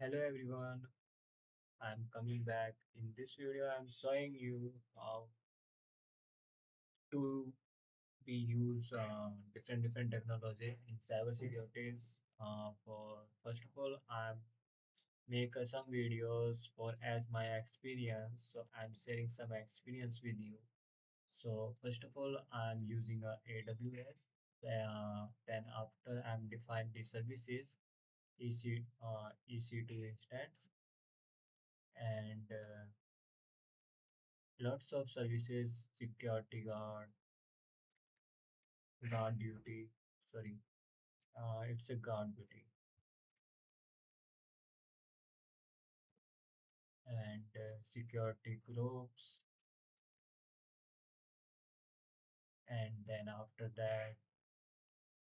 Hello everyone, I'm coming back. In this video, I'm showing you how to be use different technology in cybersecurity. For first of all, I'm make some videos for as my experience. So I'm sharing some experience with you. So first of all, I'm using AWS. Then after I'm define the services EC2 instance and lots of services, security guard duty, sorry, it's a guard duty, and security groups, and then after that,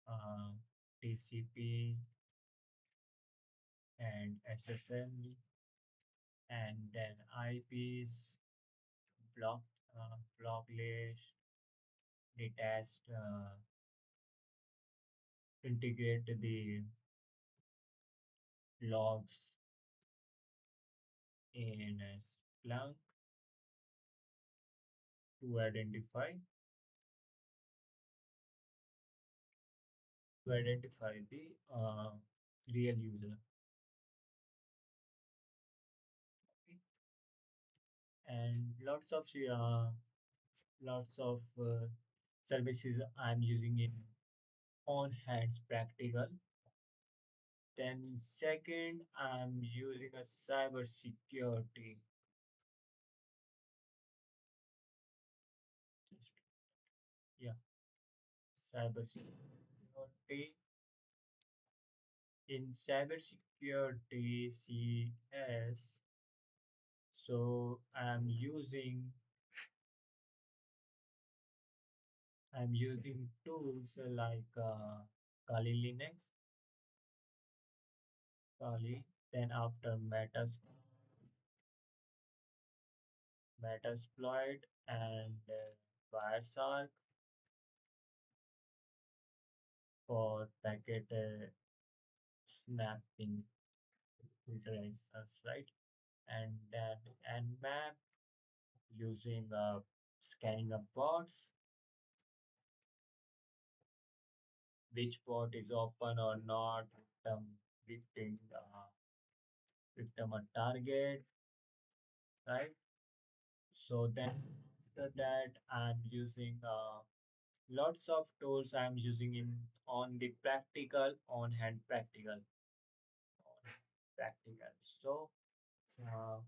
uh, TCP and SSL, and then IPs, block, block list, detached, integrate the logs in Splunk to identify the real user. Okay? And lots of services I'm using in on hands practical. Then second, I'm using a cyber security. Just yeah, cyber security. In cyber security CS, so I'm using tools like Kali Linux, Kali. Then after Metasploit and Wireshark for packet snapping inferences, right? And then Nmap using scanning of ports, which port is open or not, victim, victim a target, right? So then after that, I'm using lots of tools I'm using in on the practical, on hand practical, on practical. So uh,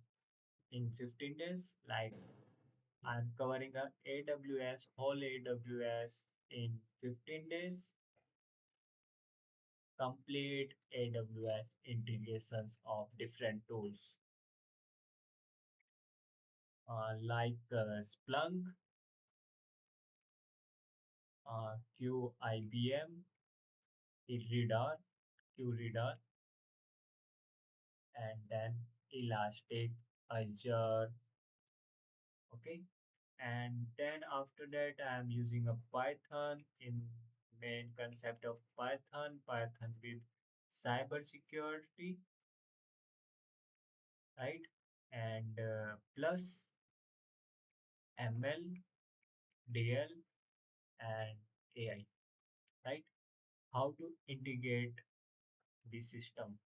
in 15 days, like I'm covering a AWS, whole AWS in 15 days, complete AWS integrations of different tools like Splunk, QIBM, eRadar, QRadar, and then Elastic, Azure, okay. And then after that, I'm using a Python in main concept of Python with cyber security, right? And plus ML, DL, and AI, right? How to integrate the system?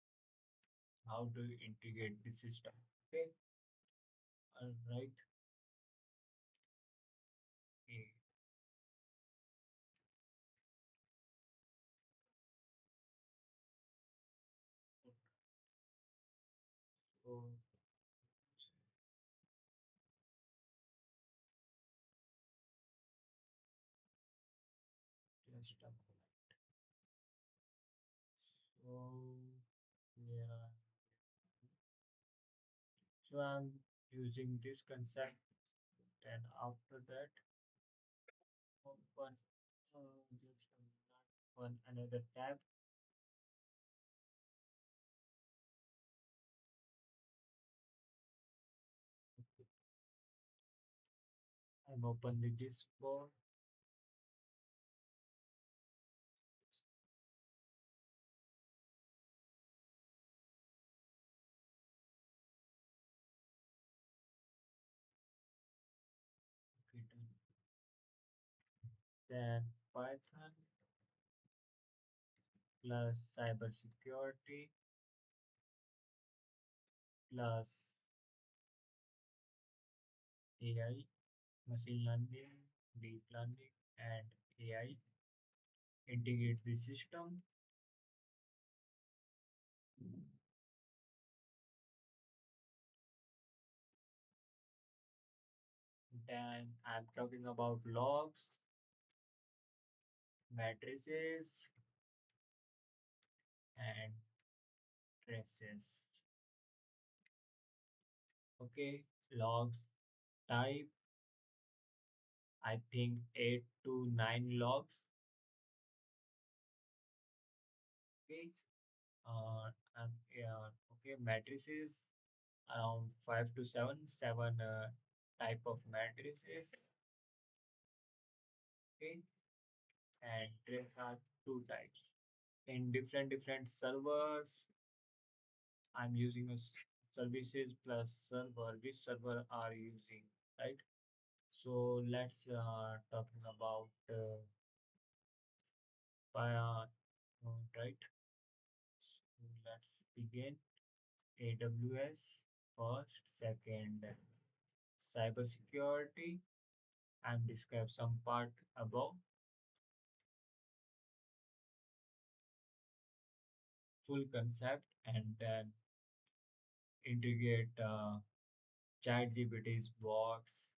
How to integrate the system? Okay, all right. Okay. So just a moment. So yeah, so I'm using this concept, and after that, open just a minute, one another tab. I'm open the Discord. then Python plus cybersecurity plus AI, machine learning, deep learning, and AI integrate the system. Then I'm talking about logs, matrices, and traces. Okay, logs type, I think 8 to 9 logs. Okay, and yeah, okay, matrices around 5 to 7, 7 type of matrices. Okay, and there are two types. In different servers, I'm using services plus server. Which server are you using, right? So let's talking about via right. So let's begin. AWS first, second cybersecurity, and describe some part above. Full concept, and then integrate ChatGPT's bots,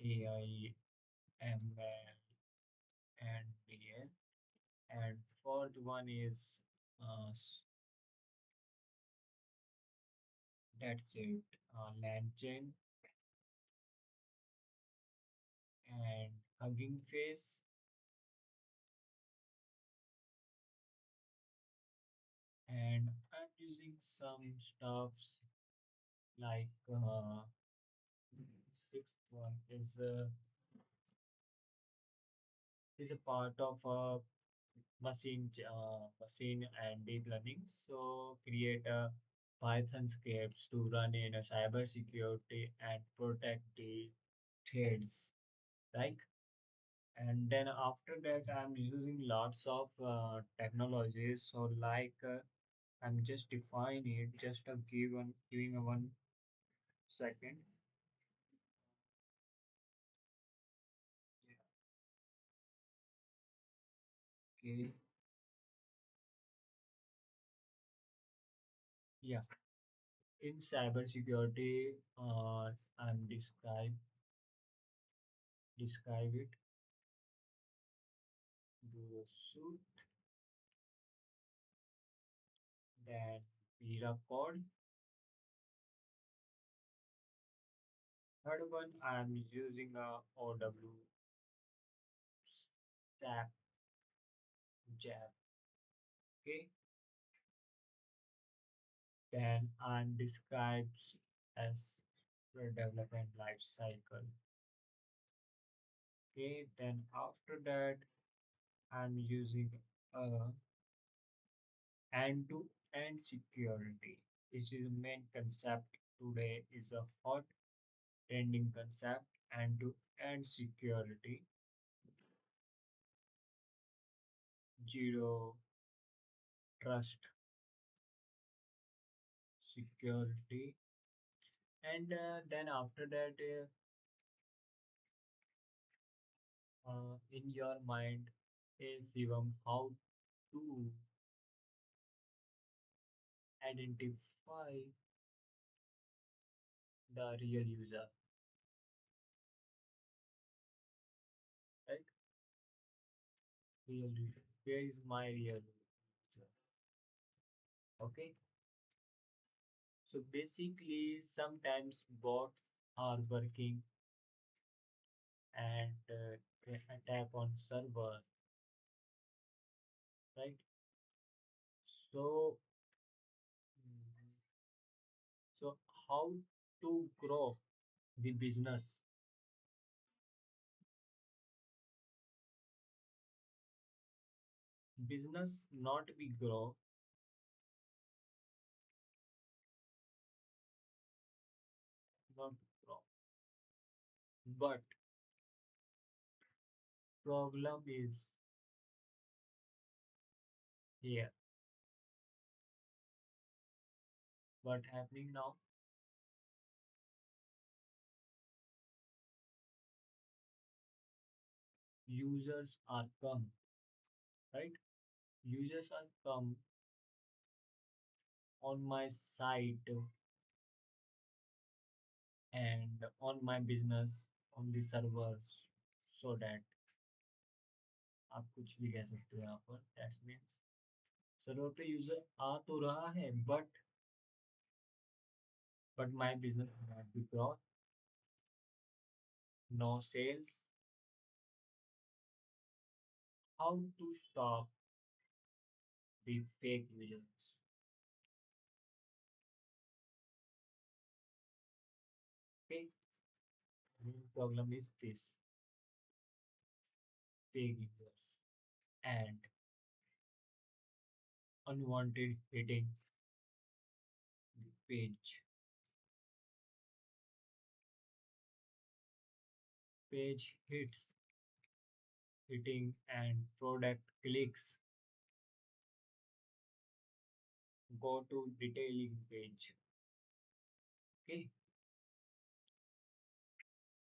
AI, ML, and DL. And fourth one is uh, s- that's it, LangChain and Hugging Face. And I'm using some stuffs like sixth one is a part of machine and deep learning. So create a Python scripts to run in a cyber security and protect the threads, right? And then after that, I'm using lots of technologies. So like I'm just define it, just a giving a 1 second. Okay, yeah. In cybersecurity, I'm describe it. Do a suit, then Vira code. Third one, I'm using a OW SAP JAP. Okay, then I'm describes as the development life cycle. Okay, then after that, I'm using uh, end-to-end security, which is the main concept today is a hot trending concept. End-to-end security, zero trust security, and then after that, in your mind is even how to identify the real user, right? Real user. Where is my real user? Okay. So basically, sometimes bots are working and they attack on server, right? So, mm, so how to grow the business? Business not be grow, not grow, but problem is here. What happening now? Users are come, right? Users are come on my site and on my business on the servers so that आप कुछ भी कह सकते हो यहाँ पर that means server पे user आ तो रहा है but my business not be growth, no sales. How to stop the fake users? Okay, main problem is this fake users and unwanted hitting the page. Page hits, hitting and product clicks. Go to detailing page. Okay,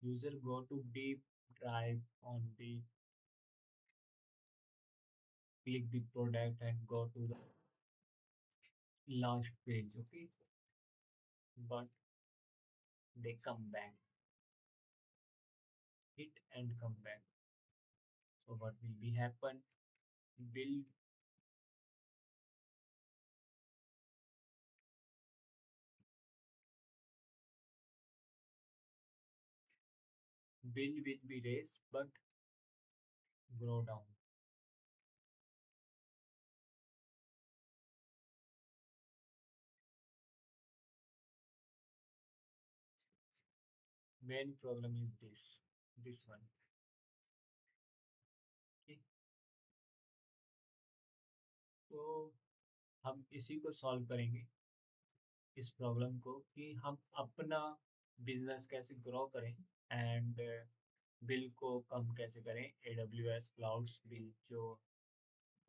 user go to deep dive on the click the product and go to the last page. Okay, but they come back, hit and come back. So what will be happen? Bill bill will be raised but grow down. Main problem is this one. Okay, तो हम इसी को solve करेंगे इस problem को कि हम अपना बिजनेस कैसे ग्रो करें एंड बिल को कम कैसे करें AWS क्लाउड्स बिल जो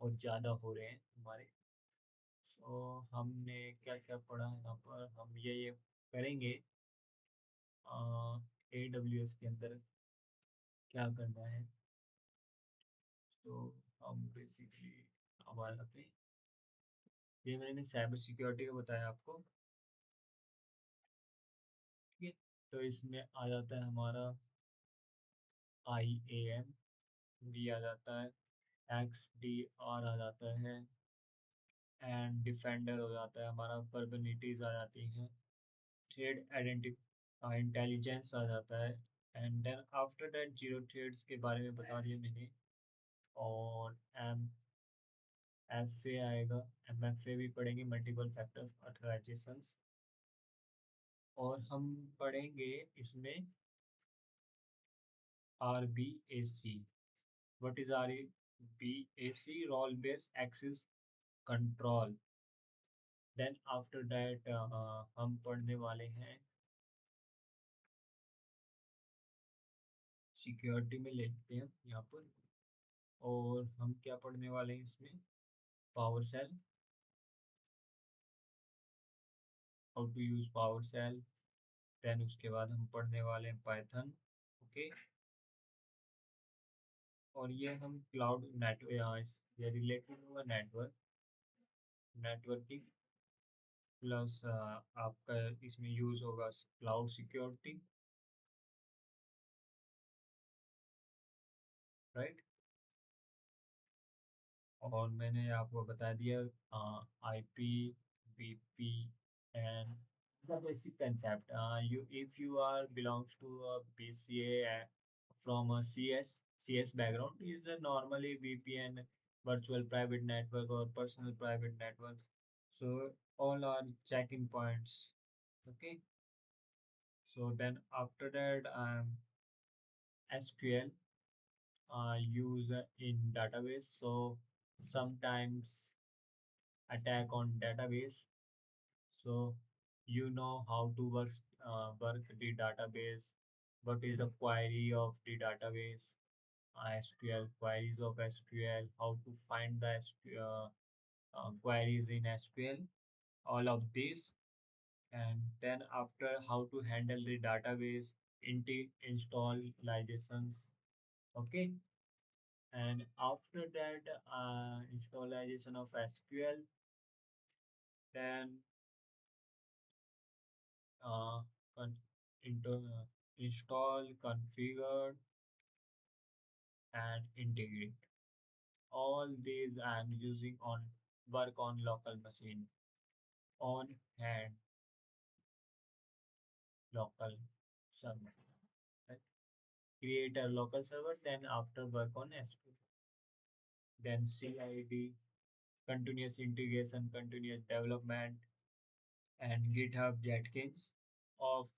बहुत ज़्यादा हो रहे हैं हमारे। सो हमने क्या क्या पढ़ा है यहाँ पर हम ये करेंगे AWS के अंदर क्या करना है। तो हम बेसिकली हमारा पे ये मैंने साइबर सिक्योरिटी का बताया आपको। ठीक है, तो इसमें आ जाता है हमारा IAM भी आ जाता है, XDR आ जाता है एंड डिफेंडर हो जाता है हमारा, वर्बनिटीज आ जाती हैं, थ्रेड इंटेलिजेंस आ जाता है and then after that zero threads के बारे में बता दिया मैंने। और MFA आएगा, MFA भी पढ़ेंगे, मल्टीपल फैक्टर्स ऑथराइजेशन। और हम पढ़ेंगे इसमें RBAC। What is RBAC? Role based access control. Then after that हम पढ़ने वाले हैं सिक्योरिटी में लेते हैं यहाँ पर। और हम क्या पढ़ने वाले हैं इसमें? PowerShell, how to use PowerShell. Then उसके बाद हम पढ़ने वाले हैं पाइथन। ओके, और ये हम क्लाउड नेटवर्क, ये रिलेटेड हुआ नेटवर्क, नेटवर्किंग प्लस आपका इसमें यूज होगा क्लाउड सिक्योरिटी, राइट। और मैंने आपको बता दिया IP, BP and the basic concept. If you are belongs to a BCA from a CS background, is a normally VPN, virtual private network or personal private network. So all are checking points. Okay. So then after that, SQL use in database. So sometimes attack on database. So you know how to work the database. What is the query of the database? SQL, queries of SQL, how to find the SQL, queries in SQL, all of these. And then after how to handle the database, installations, okay. And after that, installation of SQL, then uh, con- into, install, configure, and integrate. All these I'm using on work on local machine, on hand local server. Right? Create a local server, then after work on SQL. Then CID, continuous integration, continuous development, and GitHub Jenkins. Of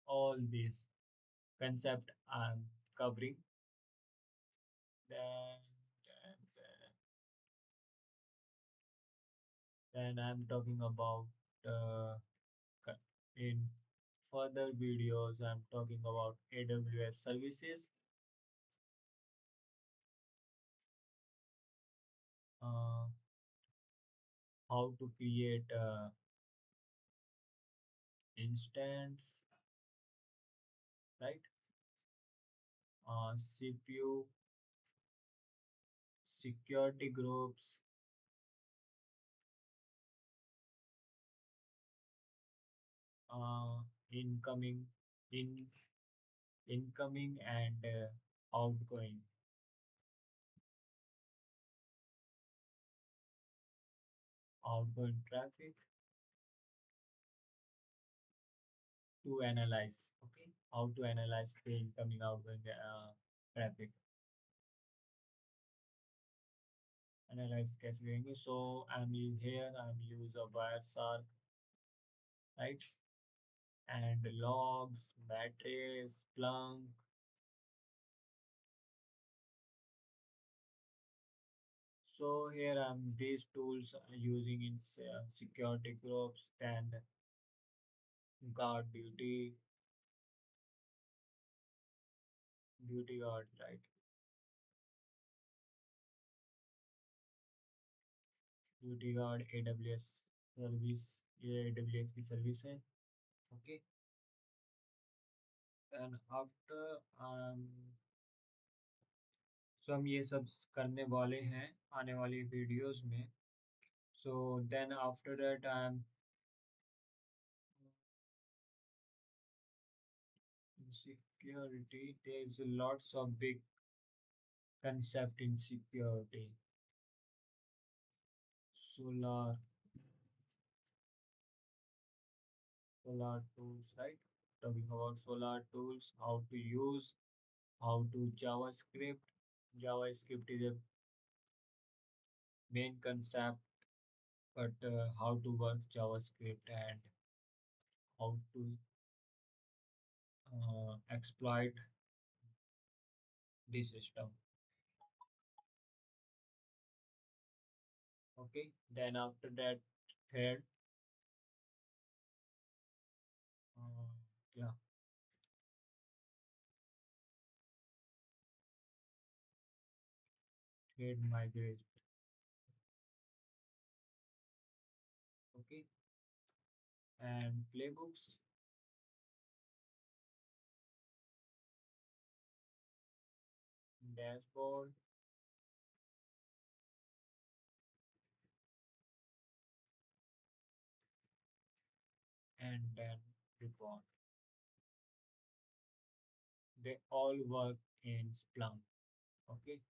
all these concept I'm covering. Then, then I'm talking about uh, in further videos. I'm talking about AWS services, uh, how to create instance, right? CPU, security groups, uh, incoming, in incoming and outgoing, outgoing traffic to analyze. Okay, how to analyze the incoming, outgoing traffic, analyze cascading. So here. I'm use a Wireshark, right? And logs, batteries, Splunk. So here these tools are using in security groups, then guard duty, duty guard, right? Duty guard, AWS service, AWS services. Okay. And after so हम ये सब करने वाले हैं आने वाली videos में. So then after that in security. There's lots of big concept in security. Solar, solar tools, right? Talking about solar tools, how to use, how to JavaScript. JavaScript is a main concept, but how to work JavaScript and how to exploit the system. Okay, then after that, third, uh, yeah, third migrate. Okay, and playbooks, dashboard, and then report. They all work in Splunk. Okay,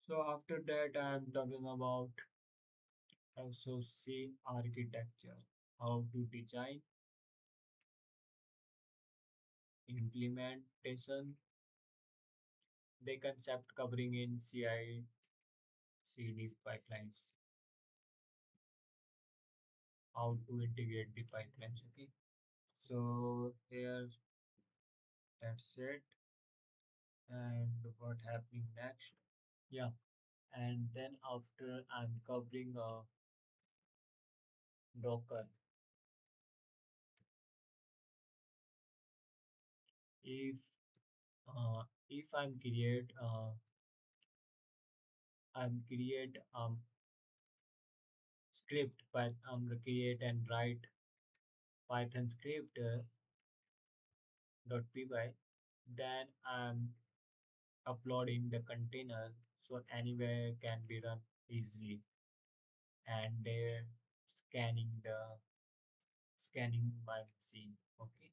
so after that, I'm talking about SOC architecture, how to design, implementation, the concept covering in CI/CD pipelines, how to integrate the pipelines. Okay, so here that's it. And what happening next? Yeah, and then after I'm covering Docker. if uh, if I'm create script, but create and write Python script .py, then I'm uploading the container so anywhere can be run easily, and they're scanning my machine. Okay,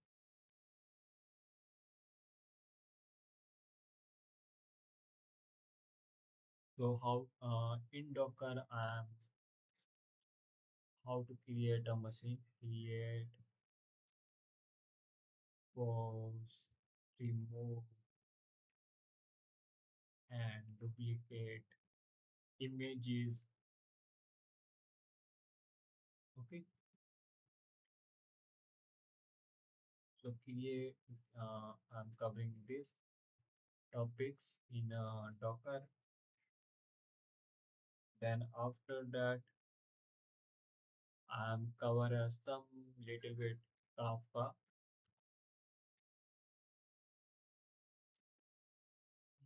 so in Docker how to create a machine, create, pause, remove, and duplicate images. Okay, so create, I'm covering these topics in Docker. Then after that, I'm cover some little bit Kafka,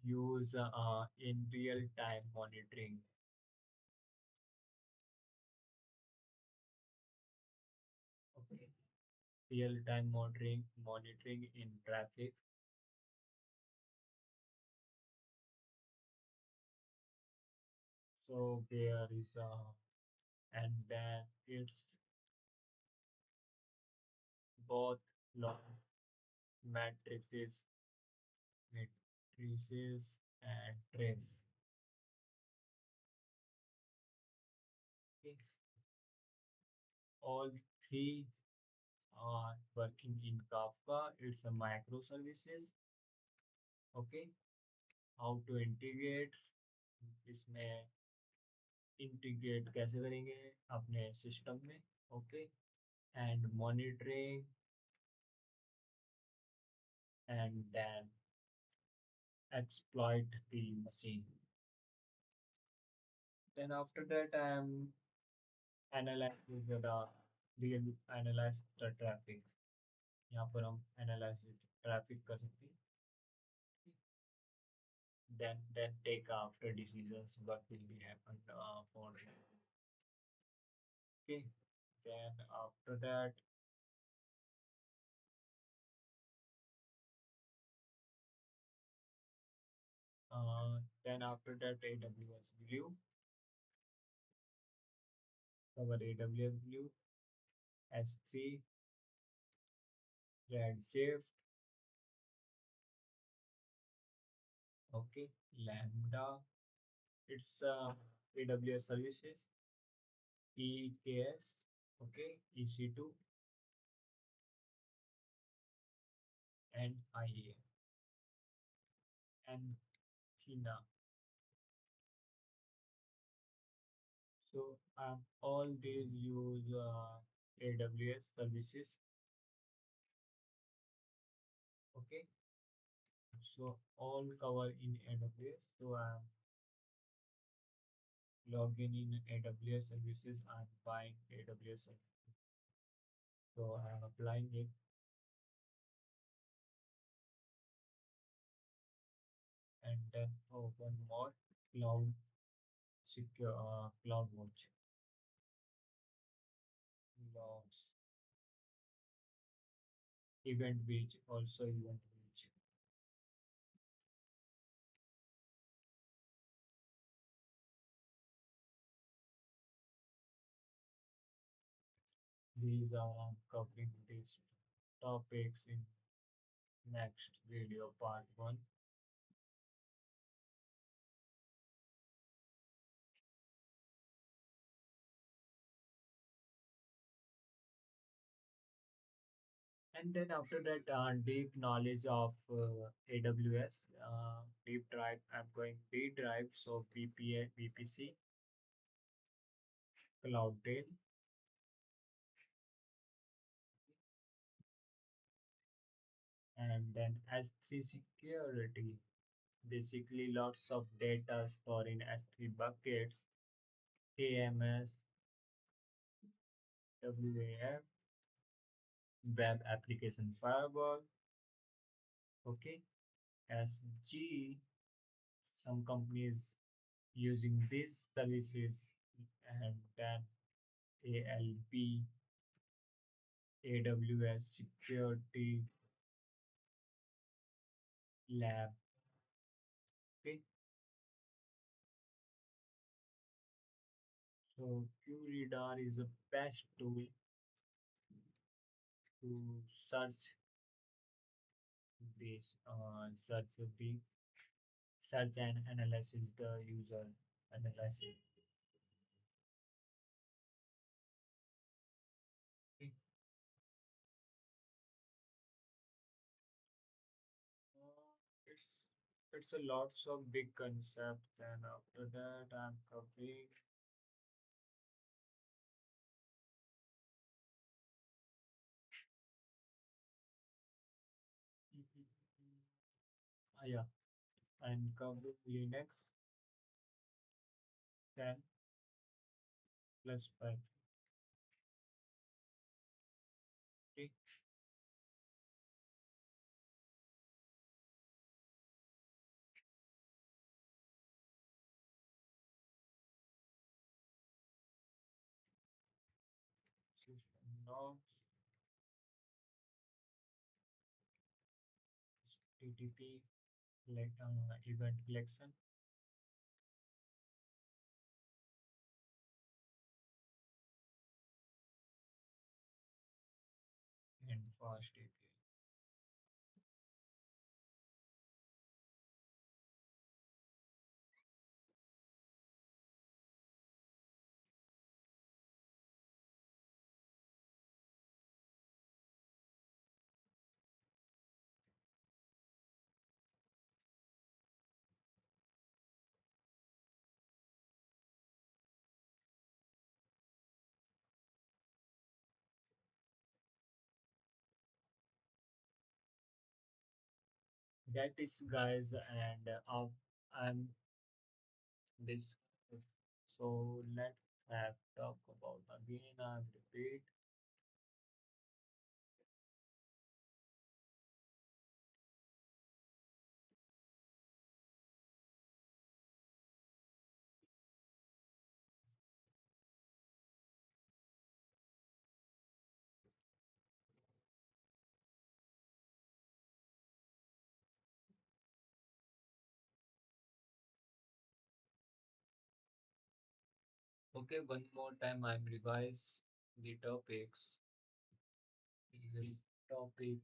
use in real time monitoring. Okay, real time monitoring in traffic. So there is and then it's both long matrices, matrices and trace. Okay. All three are working in Kafka. It's a microservices. Okay. How to integrate, इसमें integrate कैसे करेंगे अपने system में. Okay. And monitoring, and then exploit the machine. Then after that, I'm analyzing the real analyze the traffic. यहाँ पर हम analyze traffic कर सकते हैं. Then take after decisions what will be happen for. Okay. Then after that, then after that AWS Glue, cover AWS Glue, S3, Redshift, okay, Lambda, it's AWS services, EKS, okay, EC2, and IAM, and Kina. So all these use AWS services, okay. So all cover in AWS. So I'm logging in AWS services. I'm buying AWS services. So I'm applying it, and then one more cloud secure CloudWatch logs, event page, also event page. These are covering these topics in next video part one. And then after that, deep knowledge of AWS, deep drive. I'm going deep drive, so VPA, VPC, Cloudtail, and then S3 security. Basically, lots of data stored in S3 buckets, KMS, WAF, Web Application Firewall, Okay, as G, some companies using these services, and then ALB, AWS Security Lab. Okay, so QRadar is the best tool to search the search and analysis the user analysis. Okay. It's a lots of big concepts, and after that I'm covering. Yeah, I'm covering Linux 10 plus 5. Okay, system logs, TTP, event collection, and fast API. That is, guys, and I'm this. So let's have talk about again. I repeat. Okay, one more time. I'm revise the topics. The topic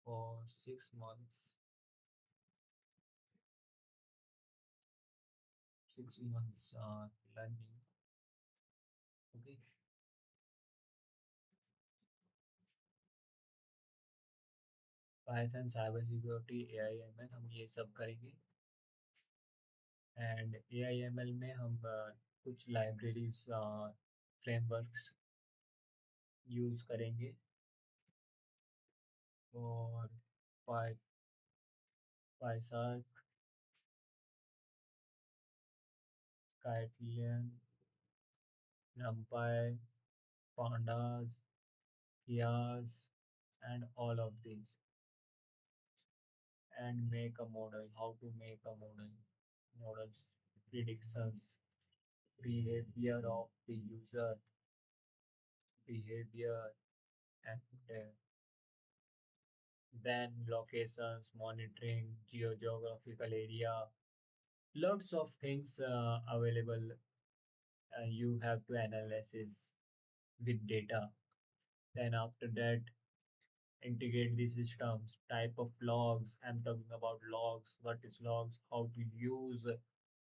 for 6 months. 6 months learning. Okay, Python, cyber security, AIML हम ये सब करेंगे. And AIML में हम कुछ libraries frameworks use करेंगे और पाई पाइसार्क, स्काइलियन, numpy, pandas, kias, and all of these, and make a model. How to make a model? Models, predictions, behavior of the user, behavior, and then locations, monitoring, geographical area, lots of things available. You have to analysis with data. Then after that, integrate the systems, type of logs. I'm talking about logs. What is logs? How to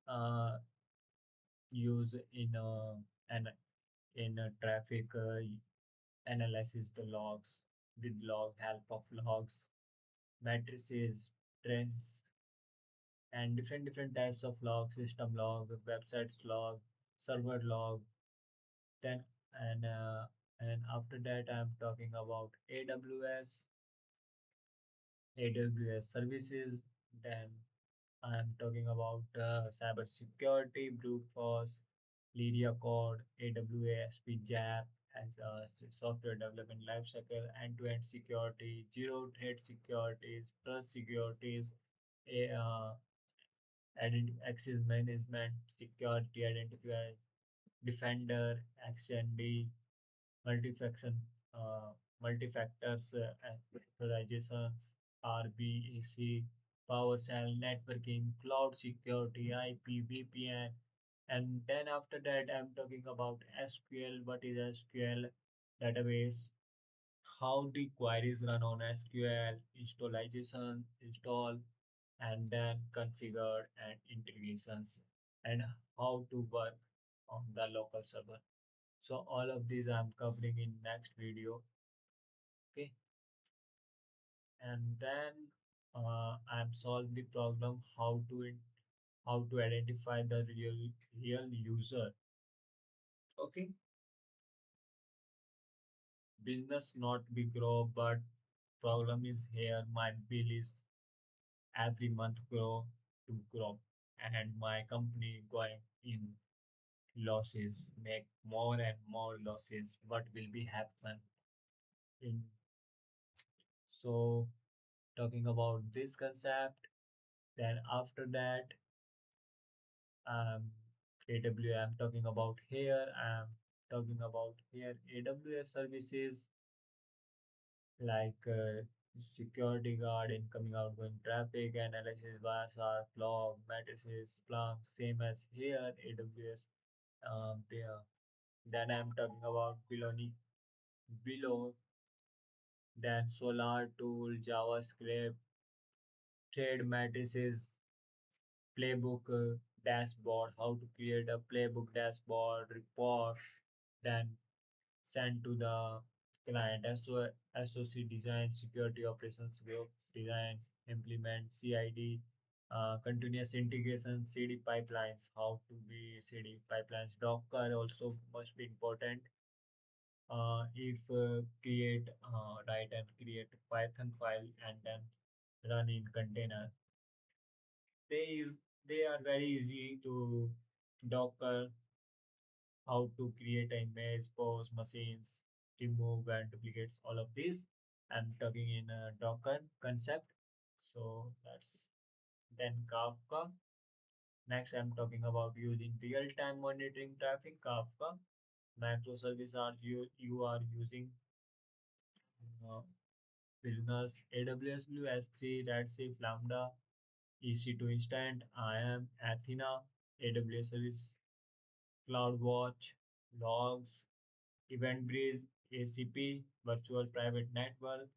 uh, use an in a traffic analysis the logs with log help of logs, matrices, trends, and different types of log, system log, websites log, server log. Then and uh, and after that I'm talking about AWS services. Then I'm talking about cyber security, brute force, Lydia code, AWS, PJAP. as a software development lifecycle, end-to-end security, zero threat securities, trust securities, access management, security identifier, defender, XND, multifaction, uh, multifactors authorizations, RBAC, PowerShell, networking, cloud security, IP, VPN, and then after that I'm talking about SQL. What is SQL database? How the queries run on SQL, installation, install, and then configure and integrations, and how to work on the local server. So all of these I'm covering in next video. Okay, and then I'm solve the problem how to identify the real user. Okay, business not be grow, but problem is here. My bill is every month grow to grow, and my company going in losses, make more and more losses. What will be happen in? So talking about this concept, then after that, um, AWS I'm talking about here. I'm talking about here AWS services like security guard, incoming, outgoing traffic, analysis, VASAR, log, matrices, Splunk, same as here AWS. There. Then I'm talking about below, then Solar tool, JavaScript, trade matrices, playbook dashboard, how to create a playbook dashboard, reports, then send to the client. SOC design, security operations group, design, implement, CID, continuous integration, CD pipelines, how to be CD pipelines. Docker also must be important. If create write and create Python file and then run in container. They is they are very easy to Docker, how to create an image, pose machines, remove and duplicates all of these. I'm talking in a Docker concept. So that's then Kafka. Next, I'm talking about using real-time monitoring traffic, Kafka. Microservice are you are using uh, business AWS Glue, S3, Redshift, Lambda, EC2 Instant, IAM, Athena, AWS Service, CloudWatch, Logs, EventBridge, ACP, Virtual Private Network,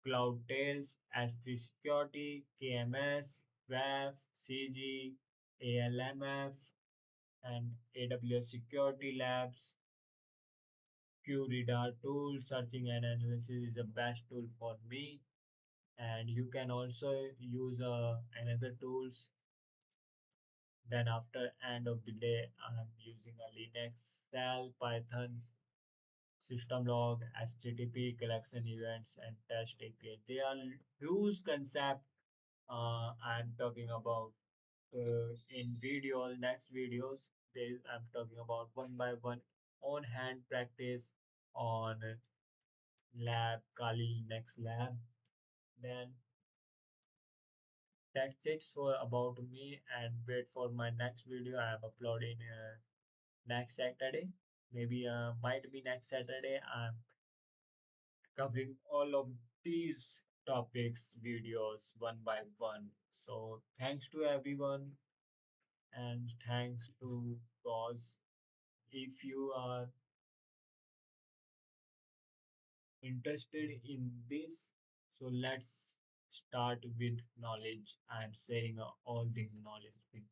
CloudTails, S3 Security, KMS, WAF, CG, ALMF, and AWS Security Labs. QRadar tool, searching and analysis is the best tool for me. And you can also use another tools. Then after end of the day, I'm using a Linux, Shell, Python, system log, HTTP, collection events, and test API. They are huge concept I'm talking about in next videos. I'm talking about one by one on hand practice on lab, Kali next lab. Then that's it for about me and wait for my next video. I am uploading next Saturday. Maybe might be next Saturday. I'm covering all of these topics videos one by one. So thanks to everyone and thanks to Cause. If you are interested in this, so let's start with knowledge. I'm sharing all the knowledge with